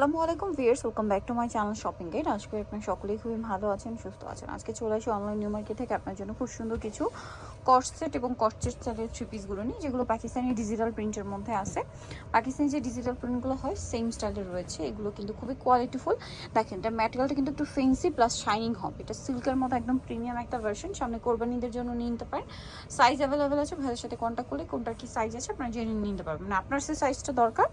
আসসালামু আলাইকুম viewers, welcome back to my channel shopping guide. আশা করি আপনারা সকলেই খুবই ভালো আছেন, সুস্থ আছেন। আজকে চলে আসি অনলাইন নিউ মার্কেট থেকে আপনার জন্য খুব সুন্দর কিছু কর্সেট এবং কর্সেট স্টাইলের থ্রি পিসগুলো নিই, যেগুলো পাকিস্তানি ডিজিটাল প্রিন্টের মধ্যে আছে। পাকিস্তানি যে ডিজিটাল প্রিন্টগুলো হয় সেম স্টাইলের রয়েছে। এগুলো কিন্তু খুবই কোয়ালিটিফুল। দেখেন, এটা ম্যাটেরিয়ালটা কিন্তু একটু ফেন্সি প্লাস শাইনিং হবে। এটা সিল্কের মতো একদম প্রিমিয়াম একটা ভার্সন। সামনে কোরবানিদের জন্য নিয়ে নিতে পারেন। সাইজ অ্যাভেলেবেল আছে, ভাইয়ের সাথে কন্ট্যাক্ট করলে কোনটার কি সাইজ আছে আপনারা জেনে নিতে পারবেন। মানে আপনার যে সাইজটা দরকার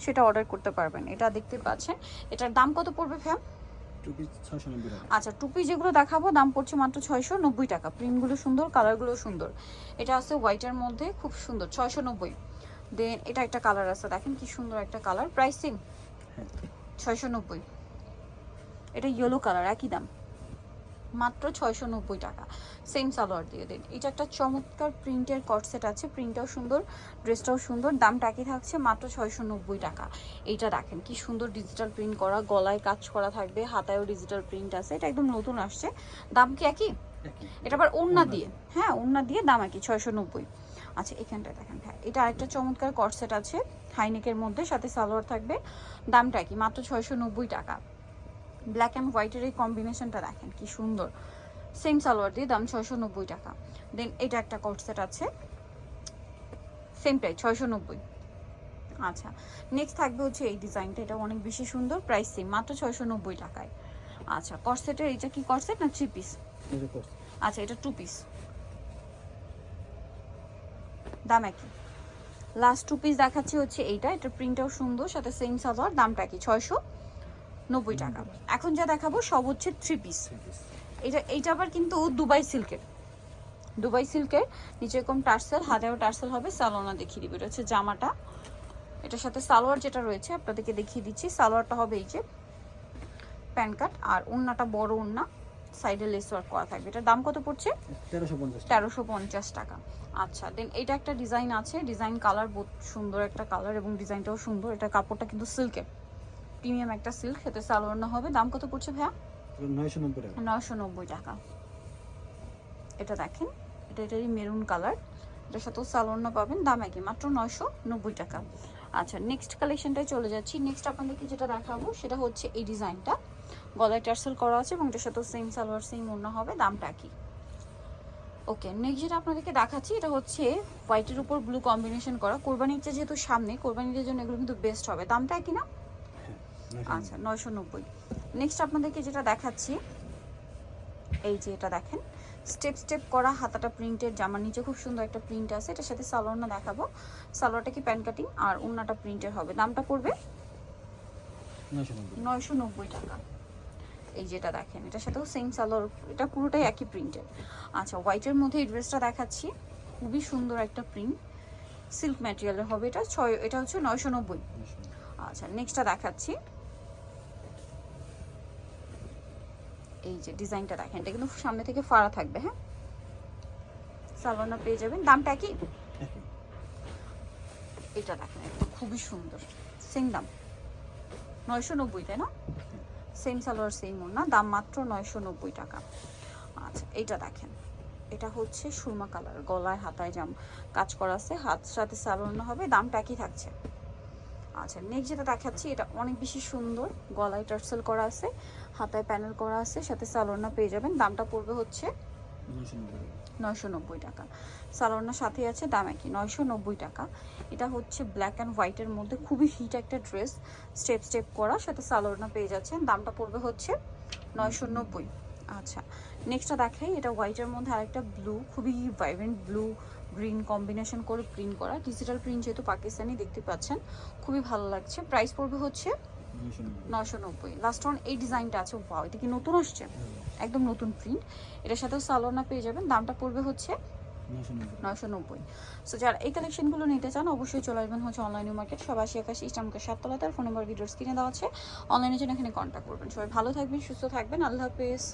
সেটা অর্ডার করতে পারবেন। এটা দেখতে পাচ্ছেন, এটার দাম কত পড়বে ফ্যাম? আচ্ছা, টুপি যেগুলো দেখাবো দাম পড়ছে মাত্র 690 টাকা। প্রিন্টগুলো সুন্দর, কালারগুলো সুন্দর। এটা আছে হোয়াইটের মধ্যে, খুব সুন্দর, 690। দেন এটা একটা কালার আছে, দেখেন কি সুন্দর একটা কালার। প্রাইসিং 690। এটা ইয়েলো কালার, একই দাম, মাত্র 690 টাকা। সেম সালোয়ার দিয়ে দিন। এটা একটা চমৎকার প্রিন্টের কটসেট আছে, প্রিন্টটাও সুন্দর, ড্রেসটাও সুন্দর। দামটা একই থাকছে, মাত্র 690 টাকা। এইটা দেখেন কি সুন্দর ডিজিটাল প্রিন্ট করা, গলায় কাজ করা থাকবে, হাতায়ও ডিজিটাল প্রিন্ট আছে। এটা একদম নতুন আসছে। দাম কি একই? এটা আবার ওড়না দিয়ে, হ্যাঁ ওড়না দিয়ে দাম একই, 690। আচ্ছা, এখানটায় দেখেন, হ্যাঁ এটা আরেকটা চমৎকার কটসেট আছে হাইনেকের মধ্যে, সাথে সালোয়ার থাকবে। দামটা কি? মাত্র 690 টাকা। ব্ল্যাক অ্যান্ড হোয়াইটের এই কম্বিনেশনটা দেখেন কি সুন্দর। সেম সালোয়ার দিয়ে দাম 690 টাকা। দেন এটা একটা কোট সেট আছে, সেম প্রাইস 690। আচ্ছা, নেক্সট থাকবে হচ্ছে এই ডিজাইনটা। এটা অনেক বেশি সুন্দর, প্রাইস সেম, মাত্র 690 টাকায়। আচ্ছা, কটসেটের এটা কি কটসেট না থ্রি পিস? আচ্ছা, এটা টু পিস, দাম একই। লাস্ট টু পিস দেখাচ্ছি হচ্ছে এইটা। এটা প্রিন্টটাও সুন্দর, সাথে সেম সালোয়ার, দামটা কি? 690 টাকা। এখন যা দেখাবো সব হচ্ছে থ্রি পিস। এইটা আবার কিন্তু দুবাই সিল্কের, দুবাই সিল্কের নিচে এরকম টার্সেল, হাতেও টার্সেল হবে। সালোয়ার দেখিয়ে দিবে, এটা হচ্ছে জামাটা। এটার সাথে সালোয়ার যেটা রয়েছে আপনাদেরকে দেখিয়ে দিচ্ছি। সালোয়ারটা হবে এই যে প্যান্ট কাট, আর ওড়নাটা বড় ওড়না, সাইডে লেস ওয়ার্ক করা থাকবে। এটার দাম কত পড়ছে? 1350 টাকা। আচ্ছা, দেন এটা একটা ডিজাইন আছে, ডিজাইন কালার বহুত সুন্দর একটা কালার, এবং ডিজাইনটাও সুন্দর। এটা কাপড়টা কিন্তু সিল্কের, প্রিমিয়াম একটা সিল্ক, সাথে সালোয়ার না হবে। দাম কত পড়ছে ভাইয়া? 990 টাকা। এটা দেখেন, এটারই মেরুন কালার, এটার সাথেও সালোয়ার পাবেন, দাম একই, মাত্র 990 টাকা। আচ্ছা, নেক্সট কালেকশনটায় চলে যাচ্ছি। নেক্সট আপনাদেরকে যেটা দেখাবো সেটা হচ্ছে এই ডিজাইনটা, গলায় টার্সেল করা আছে এবং এটার সাথেও সেম সালোয়ার সেম ওড়না হবে, দামটা একই। ওকে, নেক্সট যেটা আপনাদেরকে দেখাচ্ছি এটা হচ্ছে হোয়াইটের উপর ব্লু কম্বিনেশন করা। কোরবানিটা যেহেতু সামনে, কোরবানিদের জন্য এগুলো কিন্তু বেস্ট হবে। দামটা একই না? আচ্ছা, 990। নেক্সট আপনাদেরকে যেটা দেখাচ্ছি এই যে এটা দেখেন, স্টেপ স্টেপ করা হাতাটা প্রিন্টের জামার নিচে খুব সুন্দর একটা প্রিন্ট আছে। এটার সাথে সালোয়ার দেখাবো। সালোয়ারটা কি প্যান্ট কাটিং, আর ওড়নাটা প্রিন্টের হবে। দামটা পড়বে 990 টাকা। এই যেটা দেখেন, এটার সাথেও সেম সালোয়ার, এটা পুরোটাই একই প্রিন্টের। আচ্ছা, হোয়াইটের মধ্যে এই ড্রেসটা দেখাচ্ছি, খুবই সুন্দর একটা প্রিন্ট, সিল্ক ম্যাটেরিয়ালের হবে। এটা হচ্ছে 990। আচ্ছা, নেক্সটটা দেখাচ্ছি, এই যে ডিজাইনটা দেখেন, এটা কিন্তু সামনে থেকে ফাড়া থাকবে, হ্যাঁ সালোয়ার পেয়ে যাবেন। দামটা কি? এটা দেখেন, এটা খুবই সুন্দর, সেম দাম 990, তাই না? সেম সালোয়ার সেম ওড়না, দাম মাত্র 990 টাকা। আচ্ছা, এইটা দেখেন, এটা হচ্ছে সুরমা কালার, গলায় হাতায় কাজ করা আছে, হাত সাথে সালোয়ার হবে, দামটা একই থাকছে। আচ্ছা, নেক্সট যেটা দেখাচ্ছি এটা অনেক বেশি সুন্দর, গলায় টার্সেল করা আছে, হাতায় প্যানেল করা আছে, সাথে সালোয়ার পেয়ে যাবেন। দামটা পড়বে হচ্ছে 990 টাকা। সালোয়ার সাথে আছে, দাম একই, 990 টাকা। এটা হচ্ছে ব্ল্যাক অ্যান্ড হোয়াইটের মধ্যে খুবই হিট একটা ড্রেস, স্টেপ স্টেপ করা, সাথে সালোয়ার পেয়ে যাচ্ছেন। দামটা পড়বে হচ্ছে 990। আচ্ছা, নেক্সটটা দেখাই। এটা হোয়াইটের মধ্যে আরেকটা ব্লু, খুবই ভাইব্রেন্ট ব্লু গ্রিন কম্বিনেশন করে প্রিন্ট করা, ডিজিটাল প্রিন্ট যেহেতু পাকিস্তানি দেখতে পাচ্ছেন, খুবই ভালো লাগছে। প্রাইস পড়বে হচ্ছে 990। লাস্ট ওয়ান এই ডিজাইনটা আছে, ওয়াও এটা কি নতুন আসছে, একদম নতুন প্রিন্ট। এটার সাথেও সালোয়ার পেয়ে যাবেন। দামটা পড়বে হচ্ছে 990। সো যারা এই কালেকশনগুলো নিতে চান অবশ্যই চলে আসবেন হচ্ছে অনলাইন মার্কেট, 8781 ইস্টামকে 7 তলাতে। ফোন নাম্বার ভিডিওস কিনে দেওয়া আছে, অনলাইনে জন্য এখানে কন্ট্যাক্ট করবেন। সবাই ভালো থাকবেন, সুস্থ থাকবেন, আল্লাহ হাফেজ।